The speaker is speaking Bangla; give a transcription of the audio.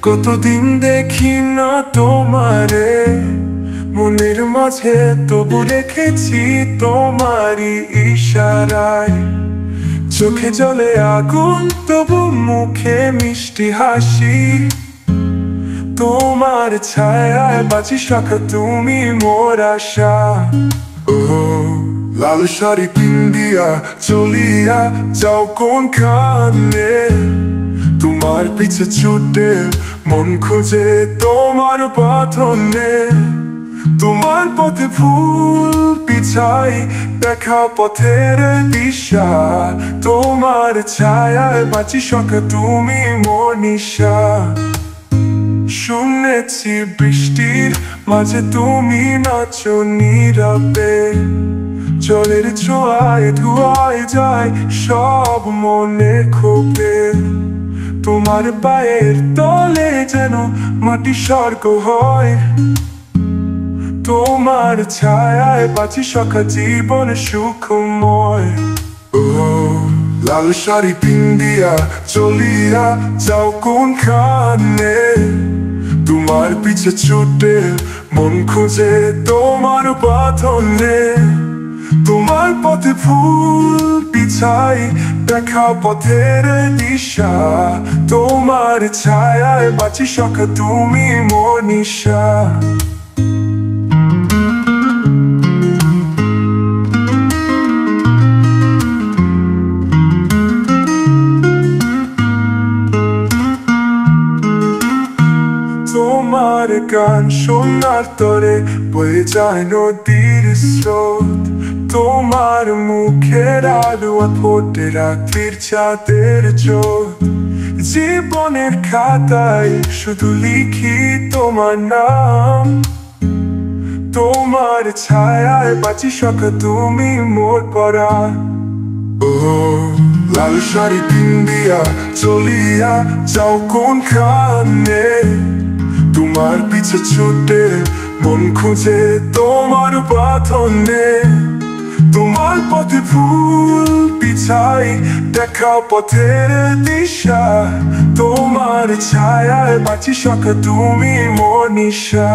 কতদিন দেখি না তোমারে, মনের মাঝে তবু রেখেছি তোমারই ইশারায়। চোখে জলে আগুন, তবু মুখে মিষ্টি হাসি। তোমার ছায়ায় বাঁচি সখা, তুমি মোর আশা। ও লাল শাড়ি পিন্দিয়া চলিয়া যাও কোনখানে, তোমার পিছে ছুটে মন খুঁজে তোমার বাঁধনে। তোমার পথে ফুল বিছাই, দেখা পথের দিশা। তোমার ছায়ায় বাঁচি সখা, তুমি মোর নিশা। শুনেছি বৃষ্টির মাঝে তুমি নাচো নীরবে, জলের ছোঁয়ায় ধোয়ায় যায় সব মনে ক্ষোভে। তোমার পায়ের তলে যেন মাটি স্বর্গ হয়, তোমার ছায়ায় বাঁচি সখা জীবন সুখময়। ও লাল শাড়ি পিন্দিয়া চলিয়া যাও কোনখানে, তোমার পিছে ছুটে মন খুঁজে তোমার বাঁধনে। তোমার পথে ফুল বিছাই, দেখা পথের দিশা। তোমার ছায়ায় বাঁচি সখা, তুমি মোর নিশা। তোমার গান শোনার তরে বয়ে যায় নদীর স্রোত। তোমার মুখের আলো ফোটে রাত্রির চাঁদের জ্যোৎ। জীবনের খাতায় শুধু লিখি তোমার নাম, তোমার ছায়ায় বাঁচি সখা, তুমি মোর পরাণ। ও লাল শাড়ি পিন্দিয়া চলিয়া যাও কোনখানে, তোমার পিছে ছুটে মন খুঁজে তোমার বাঁধনে। তোমার পথে ফুল বিছাই, দেখা পথের দিশা। তোমার ছায়ায় বাঁচি সখা, তুমি মোর নিশা।